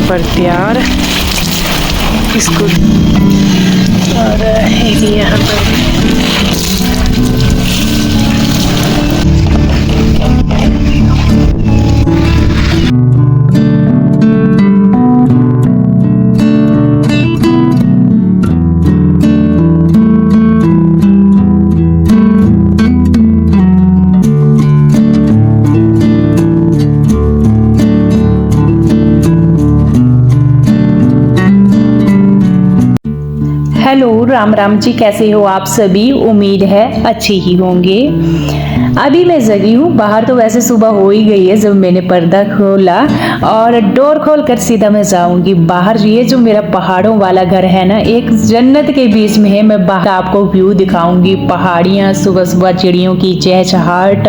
पर तैयार, इसको और यहाँ पर हेलो, राम राम जी। कैसे हो आप सभी? उम्मीद है अच्छे ही होंगे। अभी मैं जगी हूँ। बाहर तो वैसे सुबह हो ही गई है जब मैंने पर्दा खोला, और डोर खोल कर सीधा मैं जाऊंगी बाहर। ये जो मेरा पहाड़ों वाला घर है ना, एक जन्नत के बीच में है। मैं बाहर आपको व्यू दिखाऊंगी, पहाड़ियाँ, सुबह सुबह चिड़ियों की चहचहाट,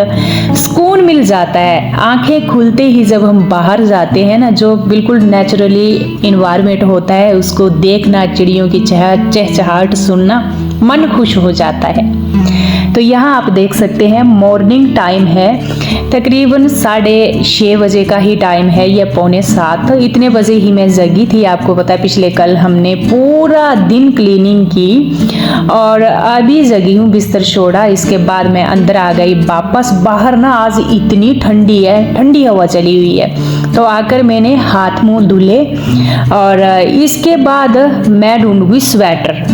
सुकून मिल जाता है। आंखें खुलते ही जब हम बाहर जाते हैं ना, जो बिल्कुल नेचुरली इन्वायरमेंट होता है, उसको देखना, चिड़ियों की चहचहाट सुनना, मन खुश हो जाता है। तो यहाँ आप देख सकते हैं मॉर्निंग टाइम है, तकरीबन 6:30 बजे का ही टाइम है, या 6:45। इतने बजे ही मैं जगी थी। आपको पता है पिछले कल हमने पूरा दिन क्लीनिंग की, और अभी जगी हूँ, बिस्तर छोड़ा, इसके बाद मैं अंदर आ गई वापस। बाहर ना आज इतनी ठंडी है, ठंडी हवा चली हुई है। तो आकर मैंने हाथ मुंह धुले, और इसके बाद मैं ढूंढूंगी स्वेटर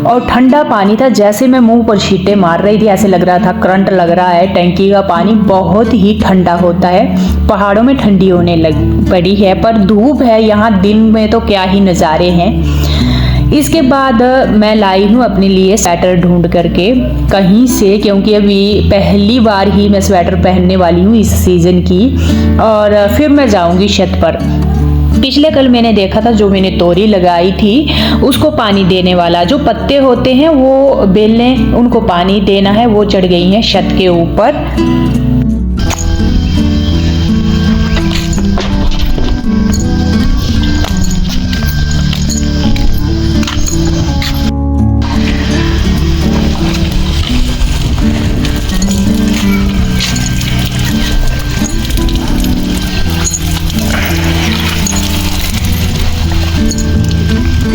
और ठंडा पानी था। जैसे मैं मुंह पर छींटे मार रही थी, ऐसे लग रहा था करंट लग रहा है। टंकी का पानी बहुत ही ठंडा होता है। पहाड़ों में ठंडी होने लग पड़ी है, पर धूप है यहाँ, दिन में तो क्या ही नज़ारे हैं। इसके बाद मैं लाई हूँ अपने लिए स्वेटर ढूंढ करके कहीं से, क्योंकि अभी पहली बार ही मैं स्वेटर पहनने वाली हूँ इस सीज़न की। और फिर मैं जाऊँगी छत पर। पिछले कल मैंने देखा था, जो मैंने तोरी लगाई थी उसको पानी देने वाला, जो पत्ते होते हैं वो बेलें, उनको पानी देना है, वो चढ़ गई हैं छत के ऊपर।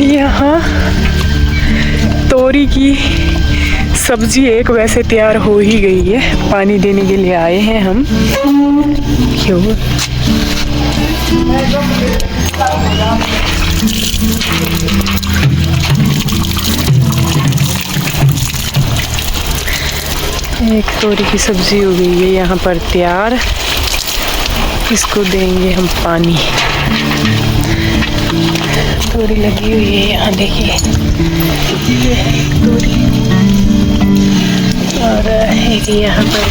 यहाँ तोरी की सब्जी एक वैसे तैयार हो ही गई है। पानी देने के लिए आए हैं हम। क्यों एक तोरी की सब्जी हो गई है यहाँ पर तैयार, इसको देंगे हम पानी। तोरी लगी हुई है यहाँ, देखिए तोरी, और एक यहाँ पर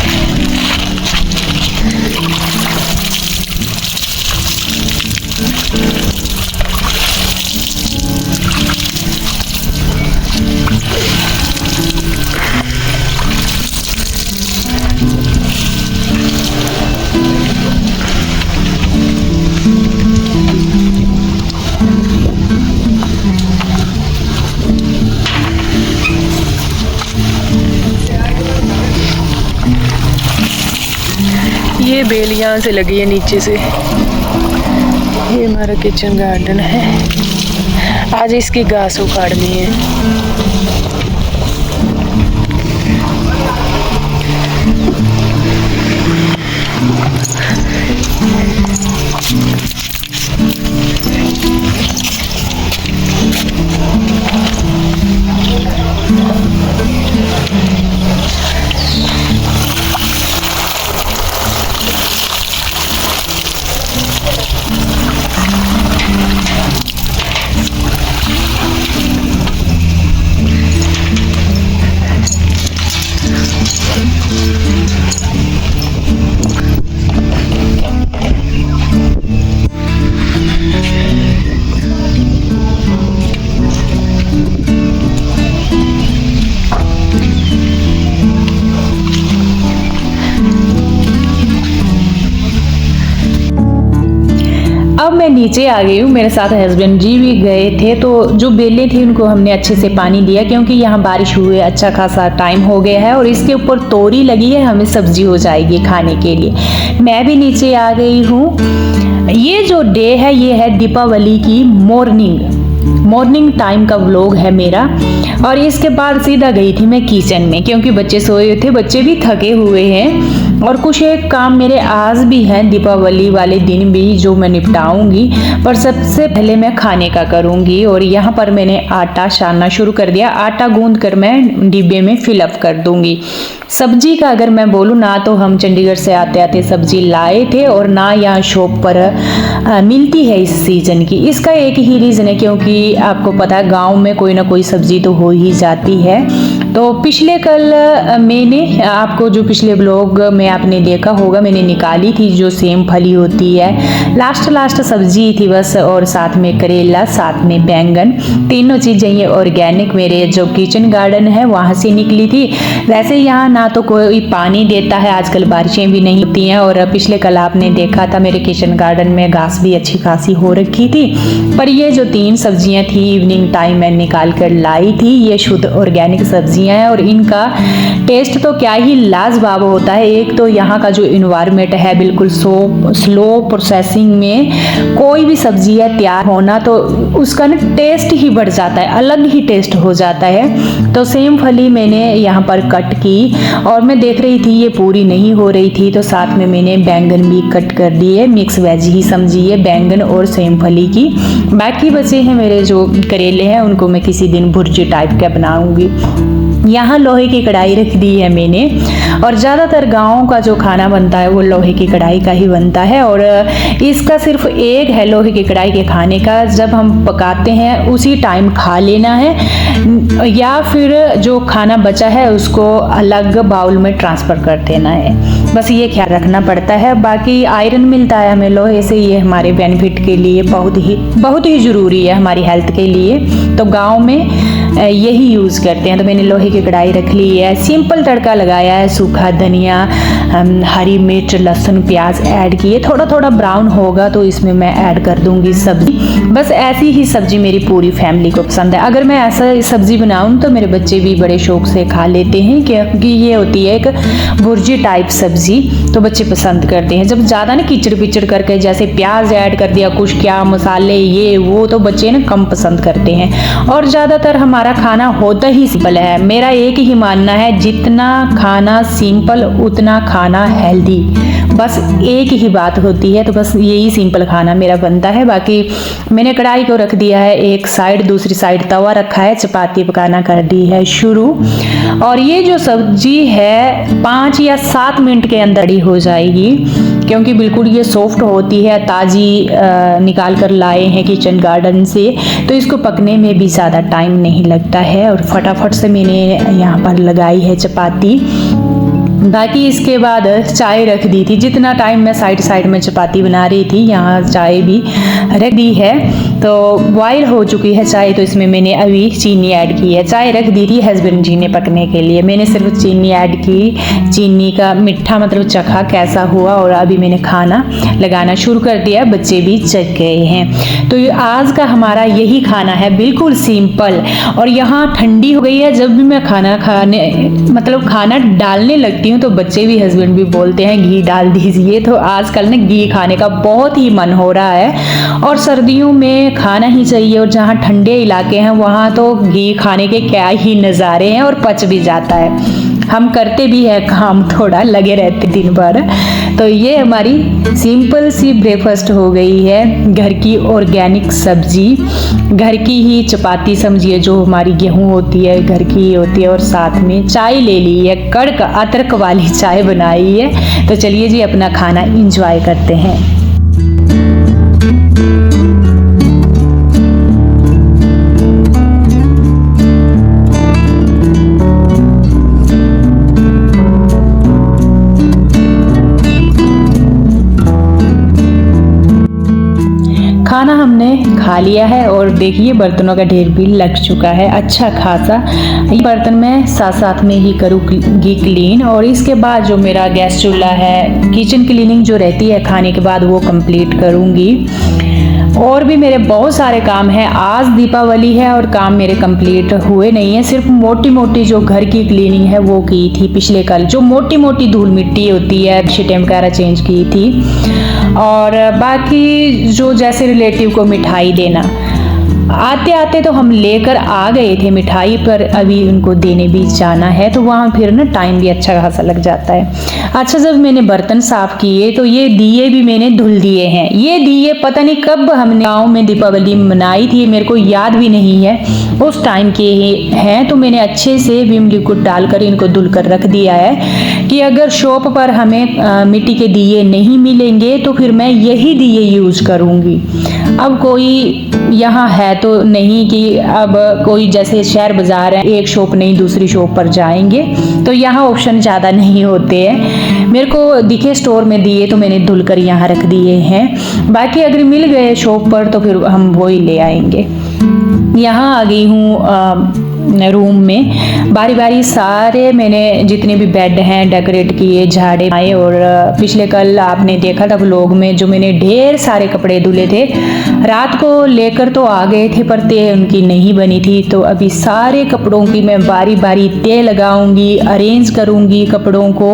ये बेल यहाँ से लगी है नीचे से। ये हमारा किचन गार्डन है। आज इसकी घास उखाड़नी है। अब मैं नीचे आ गई हूँ, मेरे साथ हस्बैंड जी भी गए थे। तो जो बेलें थी उनको हमने अच्छे से पानी दिया, क्योंकि यहाँ बारिश हुए अच्छा खासा टाइम हो गया है और इसके ऊपर तोरी लगी है, हमें सब्जी हो जाएगी खाने के लिए। मैं भी नीचे आ गई हूँ। ये जो डे है ये है दीपावली की मॉर्निंग टाइम का व्लॉग है मेरा। और इसके बाद सीधा गई थी मैं किचन में, क्योंकि बच्चे सोए थे, बच्चे भी थके हुए हैं और कुछ एक काम मेरे आज भी हैं दीपावली वाले दिन भी जो मैं निपटाऊंगी। पर सबसे पहले मैं खाने का करूंगी। और यहाँ पर मैंने आटा छानना शुरू कर दिया। आटा गूंद कर मैं डिब्बे में फिलअप कर दूंगी। सब्जी का अगर मैं बोलूँ ना, तो हम चंडीगढ़ से आते आते सब्जी लाए थे और ना यहाँ शॉप पर मिलती है इस सीजन की। इसका एक ही रीज़न है, क्योंकि आपको पता है गांव में कोई ना कोई सब्जी तो हो ही जाती है। तो पिछले कल मैंने आपको जो पिछले ब्लॉग में आपने देखा होगा, मैंने निकाली थी जो सेम फली होती है, लास्ट सब्जी थी बस, और साथ में करेला, साथ में बैंगन। तीनों चीज़ें ये ऑर्गेनिक मेरे जो किचन गार्डन है वहाँ से निकली थी। वैसे यहाँ ना तो कोई पानी देता है, आजकल बारिशें भी नहीं होती हैं। और पिछले कल आपने देखा था मेरे किचन गार्डन में घास भी अच्छी खासी हो रखी थी। पर ये जो 3 सब्जियां थी इवनिंग टाइम मैं निकाल कर लाई थी, ये शुद्ध ऑर्गेनिक सब्जियां हैं और इनका टेस्ट तो क्या ही लाजवाब होता है। एक तो यहाँ का जो इन्वायरमेंट है बिल्कुल स्लो प्रोसेसिंग में कोई भी सब्जी है तैयार होना, तो उसका ना टेस्ट ही बढ़ जाता है, अलग ही टेस्ट हो जाता है। तो सेम फली मैंने यहाँ पर कट की और मैं देख रही थी ये पूरी नहीं हो रही थी, तो साथ में मैंने बैंगन भी कट कर दिए। मिक्स वेज ही समझिए, बैंगन और सेम फली की। बाकी बचे हैं मेरे जो करेले हैं, उनको मैं किसी दिन भुर्जी टाइप का बनाऊंगी। यहाँ लोहे की कढ़ाई रख दी है मैंने, और ज़्यादातर गाँव का जो खाना बनता है वो लोहे की कढ़ाई का ही बनता है। और इसका सिर्फ एक है लोहे की कढ़ाई के खाने का, जब हम पकाते हैं उसी टाइम खा लेना है, या फिर जो खाना बचा है उसको अलग बाउल में ट्रांसफ़र कर देना है। बस ये ख्याल रखना पड़ता है। बाकी आयरन मिलता है हमें लोहे से, ये हमारे बेनिफिट के लिए बहुत ही ज़रूरी है हमारी हेल्थ के लिए। तो गाँव में यही यूज़ करते हैं। तो मैंने लोहे की कढ़ाई रख ली है, सिंपल तड़का लगाया है, सूखा धनिया, हरी मिर्च, लहसुन, प्याज ऐड किए। थोड़ा थोड़ा ब्राउन होगा तो इसमें मैं ऐड कर दूंगी सब्जी। बस ऐसी ही सब्जी मेरी पूरी फैमिली को पसंद है। अगर मैं ऐसा सब्जी बनाऊं तो मेरे बच्चे भी बड़े शौक से खा लेते हैं, क्योंकि ये होती है एक भुर्जी टाइप सब्जी, तो बच्चे पसंद करते हैं। जब ज़्यादा ना कीचड़ पिचड़ करके जैसे प्याज ऐड कर दिया, कुछ क्या मसाले ये वो, तो बच्चे ना कम पसंद करते हैं। और ज़्यादातर हमारा खाना होता ही सिंपल है। मेरा एक ही मानना है, जितना खाना सिंपल उतना खाना हेल्दी, बस एक ही बात होती है। तो बस यही सिंपल खाना मेरा बनता है। बाकी मैंने कढ़ाई को रख दिया है एक साइड, दूसरी साइड तवा रखा है, चपाती पकाना कर दी है शुरू। और ये जो सब्जी है 5 या 7 मिनट के अंदर ही हो जाएगी, क्योंकि बिल्कुल ये सॉफ्ट होती है, ताज़ी निकाल कर लाए हैं किचन गार्डन से, तो इसको पकने में भी ज़्यादा टाइम नहीं लगता है। और फटाफट से मैंने यहाँ पर लगाई है चपाती। बाकी इसके बाद चाय रख दी थी, जितना टाइम मैं साइड में चपाती बना रही थी यहाँ चाय भी रख दी है। तो बॉयल हो चुकी है चाय, तो इसमें मैंने अभी चीनी ऐड की है। चाय रख दी थी हस्बैंड जी ने पकने के लिए, मैंने सिर्फ चीनी ऐड की। चीनी का मीठा मतलब चखा कैसा हुआ, और अभी मैंने खाना लगाना शुरू कर दिया, बच्चे भी चख गए हैं। तो आज का हमारा यही खाना है, बिल्कुल सिंपल। और यहाँ ठंडी हो गई है, जब भी मैं खाना डालने लगती हूँ तो बच्चे भी हस्बैंड भी बोलते हैं घी डाल दीजिए। तो आजकल ना घी खाने का बहुत ही मन हो रहा है, और सर्दियों में खाना ही चाहिए। और जहाँ ठंडे इलाके हैं वहाँ तो घी खाने के क्या ही नज़ारे हैं, और पच भी जाता है। हम करते भी है काम, थोड़ा लगे रहते दिन भर। तो ये हमारी सिंपल सी ब्रेकफास्ट हो गई है। घर की ऑर्गेनिक सब्जी, घर की ही चपाती समझिए, जो हमारी गेहूं होती है घर की ही होती है, और साथ में चाय ले ली है, कड़क अदरक वाली चाय बनाई है। तो चलिए जी अपना खाना एंजॉय करते हैं। खाना हमने खा लिया है, और देखिए बर्तनों का ढेर भी लग चुका है अच्छा खासा। ये बर्तन मैं साथ में ही करूँगी क्लीन, और इसके बाद जो मेरा गैस चूल्हा है, किचन क्लीनिंग जो रहती है खाने के बाद, वो कंप्लीट करूँगी। और भी मेरे बहुत सारे काम हैं। आज दीपावली है और काम मेरे कंप्लीट हुए नहीं है। सिर्फ मोटी मोटी जो घर की क्लीनिंग है वो की थी पिछले कल, जो मोटी मोटी धूल मिट्टी होती है, शीटें वगैरह चेंज की थी। और बाकी जो जैसे रिलेटिव को मिठाई देना, आते आते तो हम लेकर आ गए थे मिठाई, पर अभी उनको देने भी जाना है, तो वहाँ फिर ना टाइम भी अच्छा खासा लग जाता है। अच्छा, जब मैंने बर्तन साफ किए तो ये दिए भी मैंने धुल दिए हैं। ये दिए पता नहीं कब हमने गाँव में दीपावली मनाई थी, मेरे को याद भी नहीं है, उस टाइम के हैं। तो मैंने अच्छे से विम लिक्विड डालकर इनको धुल कर रख दिया है कि अगर शॉप पर हमें मिट्टी के दिए नहीं मिलेंगे तो फिर मैं यही दिए यूज करूँगी। अब कोई यहाँ है तो नहीं कि अब कोई जैसे शहर बाजार है, एक शॉप नहीं दूसरी शॉप पर जाएंगे, तो यहाँ ऑप्शन ज़्यादा नहीं होते हैं। मेरे को दिखे स्टोर में दिए तो मैंने धुल कर यहाँ रख दिए हैं। बाकी अगर मिल गए शॉप पर तो फिर हम वो ही ले आएंगे। यहाँ आ गई हूँ रूम में। बारी बारी सारे मैंने जितने भी बेड हैं डेकोरेट किए, झाड़े आए। और पिछले कल आपने देखा था व्लॉग में जो मैंने ढेर सारे कपड़े धुले थे, रात को लेकर तो आ गए थे पर तह उनकी नहीं बनी थी। तो अभी सारे कपड़ों की मैं बारी बारी तह लगाऊंगी, अरेंज करूंगी कपड़ों को।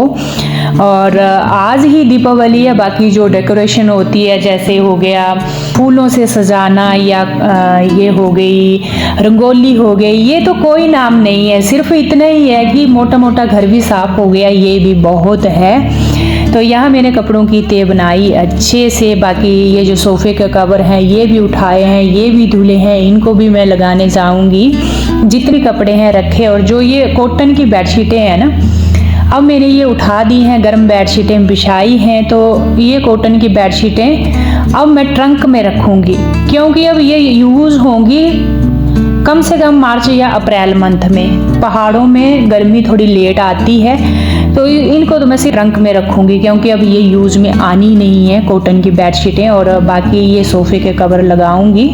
और आज ही दीपावली है। बाकी जो डेकोरेशन होती है, जैसे हो गया फूलों से सजाना या ये हो गई रंगोली हो गई, ये तो कोई नाम नहीं है, सिर्फ इतना ही है कि मोटा मोटा घर भी साफ हो गया, ये भी बहुत है। तो यहाँ मैंने कपड़ों की तह बनाई अच्छे से। बाकी ये जो सोफे के कवर हैं ये भी उठाए हैं, ये भी धुले हैं, इनको भी मैं लगाने जाऊंगी। जितने कपड़े हैं रखे। और जो ये कॉटन की बेडशीटें हैं ना, अब मैंने ये उठा दी हैं, गर्म बेडशीटें बिछाई हैं। तो ये कॉटन की बेडशीटें अब मैं ट्रंक में रखूँगी, क्योंकि अब ये यूज़ होंगी कम से कम मार्च या अप्रैल मंथ में। पहाड़ों में गर्मी थोड़ी लेट आती है, तो इनको तो मैं सिर्फ ट्रंक में रखूँगी, क्योंकि अब ये यूज़ में आनी नहीं है कॉटन की बेडशीटें। और बाकी ये सोफ़े के कवर लगाऊँगी।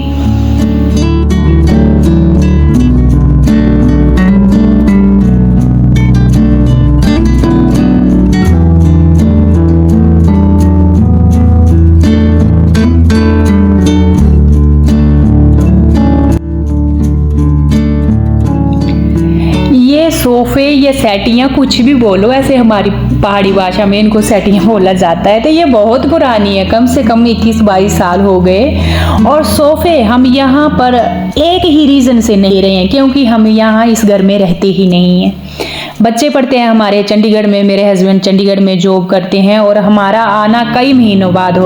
सोफे या सेटियाँ कुछ भी बोलो, ऐसे हमारी पहाड़ी भाषा में इनको सेटियाँ बोला जाता है। तो ये बहुत पुरानी है, कम से कम 21-22 साल हो गए। और सोफे हम यहाँ पर एक ही रीज़न से नहीं रहे हैं, क्योंकि हम यहाँ इस घर में रहते ही नहीं हैं। बच्चे पढ़ते हैं हमारे चंडीगढ़ में, मेरे हस्बैंड चंडीगढ़ में जॉब करते हैं, और हमारा आना कई महीनों बाद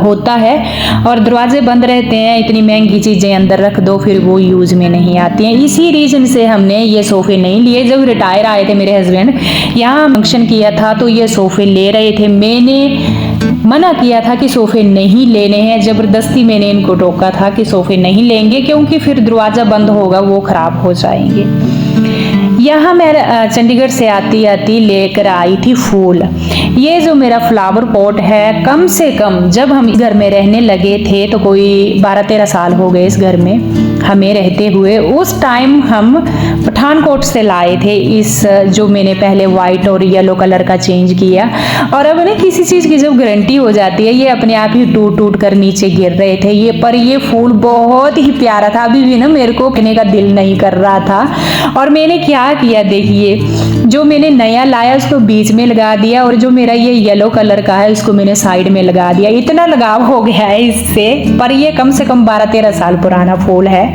होता है। और दरवाजे बंद रहते हैं, इतनी महंगी चीज़ें अंदर रख दो फिर वो यूज़ में नहीं आती हैं। इसी रीज़न से हमने ये सोफ़े नहीं लिए। जब रिटायर आए थे मेरे हस्बैंड, यहाँ फंक्शन किया था तो ये सोफ़े ले रहे थे। मैंने मना किया था कि सोफ़े नहीं लेने हैं, ज़बरदस्ती मैंने इनको टोका था कि सोफ़े नहीं लेंगे, क्योंकि फिर दरवाज़ा बंद होगा, वो ख़राब हो जाएंगे। यहाँ मैं चंडीगढ़ से आती आती लेकर आई थी फूल। ये जो मेरा फ्लावर पॉट है, कम से कम जब हम इस घर में रहने लगे थे तो कोई 12-13 साल हो गए इस घर में हमें रहते हुए। उस टाइम हम पठानकोट से लाए थे इस, जो मैंने पहले वाइट और येलो कलर का चेंज किया। और अब ना किसी चीज़ की जब गारंटी हो जाती है, ये अपने आप ही टूट टूट कर नीचे गिर रहे थे ये, पर ये फूल बहुत ही प्यारा था। अभी भी ना मेरे को रखने का दिल नहीं कर रहा था। और मैंने क्या किया, देखिए, जो मैंने नया लाया उसको बीच में लगा दिया, और जो मेरा ये येलो कलर का है उसको मैंने साइड में लगा दिया। इतना लगाव हो गया है इससे। पर ये कम से कम 12-13 साल पुराना फूल है,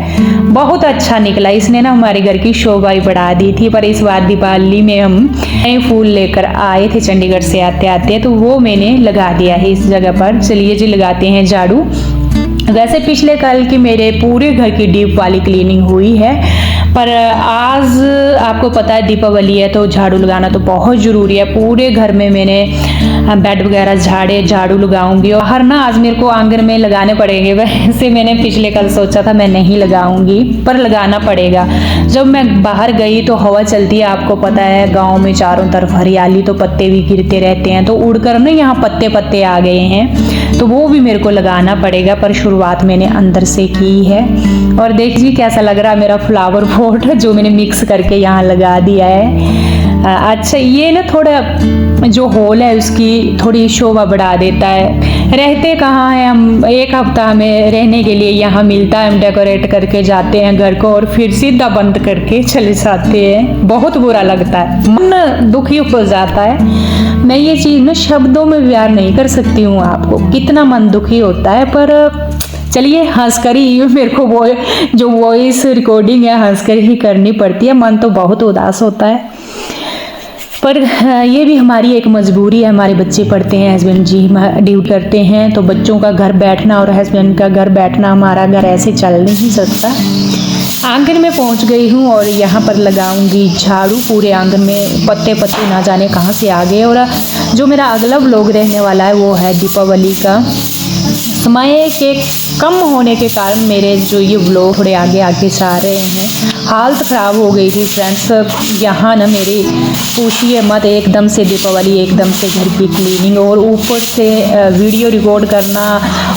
बहुत अच्छा निकला। इसने ना हमारे घर की शोभा ही बढ़ा दी थी। पर इस बार दीपावली में हम नए फूल लेकर आए थे चंडीगढ़ से आते आते, तो वो मैंने लगा दिया है इस जगह पर। चलिए जी, लगाते हैं झाड़ू। वैसे पिछले कल की मेरे पूरे घर की डीप वाली क्लीनिंग हुई है, पर आज आपको पता है दीपावली है तो झाड़ू लगाना तो बहुत ज़रूरी है। पूरे घर में मैंने बेड वगैरह झाड़ू लगाऊंगी। और हर ना आज मेरे को आंगन में लगाने पड़ेंगे। वैसे मैंने पिछले कल सोचा था मैं नहीं लगाऊंगी, पर लगाना पड़ेगा। जब मैं बाहर गई तो हवा चलती है, आपको पता है गाँव में चारों तरफ हरियाली, तो पत्ते भी गिरते रहते हैं। तो उड़कर ना यहाँ पत्ते पत्ते आ गए हैं, तो वो भी मेरे को लगाना पड़ेगा। पर शुरुआत मैंने अंदर से की है। और देखिए कैसा लग रहा है मेरा फ्लावर पॉट जो मैंने मिक्स करके यहाँ लगा दिया है। अच्छा ये ना थोड़ा जो हॉल है उसकी थोड़ी शोभा बढ़ा देता है। रहते कहाँ हैं हम, एक हफ्ता हमें रहने के लिए यहाँ मिलता है, हम डेकोरेट करके जाते हैं घर को और फिर सीधा बंद करके चले जाते हैं। बहुत बुरा लगता है, मन दुखी हो जाता है। मैं ये चीज़ ना शब्दों में बयान नहीं कर सकती हूँ आपको, कितना मन दुखी होता है। पर चलिए हंस कर ही मेरे को वो जो वॉइस रिकॉर्डिंग है हंस कर ही करनी पड़ती है, मन तो बहुत उदास होता है। पर ये भी हमारी एक मजबूरी है, हमारे बच्चे पढ़ते हैं, हस्बैंड जी ड्यूटी करते हैं, तो बच्चों का घर बैठना और हस्बैंड का घर बैठना, हमारा घर ऐसे चल नहीं सकता। आंगन में पहुंच गई हूँ और यहाँ पर लगाऊंगी झाड़ू। पूरे आंगन में पत्ते पत्ते ना जाने कहाँ से आ गए। और जो मेरा अगला व्लॉग रहने वाला है वो है दीपावली का। समय के कम होने के कारण मेरे जो ये व्लॉग थोड़े आगे आगे जा रहे हैं। हालत ख़राब हो गई थी फ्रेंड्स, यहाँ ना मेरी पूछिए मत, एकदम से दीपावली, एकदम से घर की क्लीनिंग और ऊपर से वीडियो रिकॉर्ड करना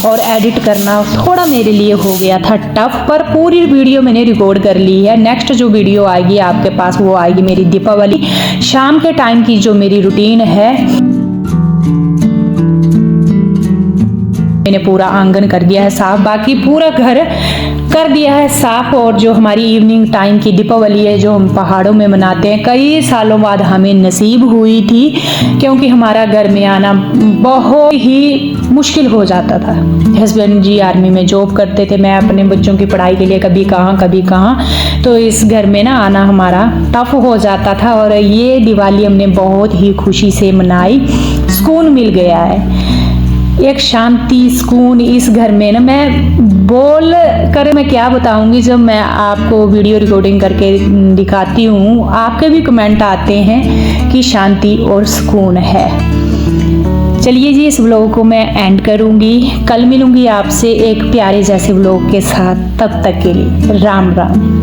और एडिट करना थोड़ा मेरे लिए हो गया था टफ। पर पूरी वीडियो मैंने रिकॉर्ड कर ली है। नेक्स्ट जो वीडियो आएगी आपके पास वो आएगी मेरी दीपावली शाम के टाइम की जो मेरी रूटीन है। मैंने पूरा आंगन कर दिया है साफ, बाकी पूरा घर कर दिया है साफ। और जो हमारी इवनिंग टाइम की दीपावली है जो हम पहाड़ों में मनाते हैं, कई सालों बाद हमें नसीब हुई थी, क्योंकि हमारा घर में आना बहुत ही मुश्किल हो जाता था। हस्बैंड जी आर्मी में जॉब करते थे, मैं अपने बच्चों की पढ़ाई के लिए कभी कहाँ, तो इस घर में ना आना हमारा टफ हो जाता था। और ये दिवाली हमने बहुत ही खुशी से मनाई, सुकून मिल गया है, एक शांति सुकून इस घर में ना। मैं बोल कर मैं क्या बताऊंगी, जब मैं आपको वीडियो रिकॉर्डिंग करके दिखाती हूँ आपके भी कमेंट आते हैं कि शांति और सुकून है। चलिए जी इस व्लॉग को मैं एंड करूँगी, कल मिलूँगी आपसे एक प्यारे जैसे व्लॉग के साथ। तब तक के लिए राम राम।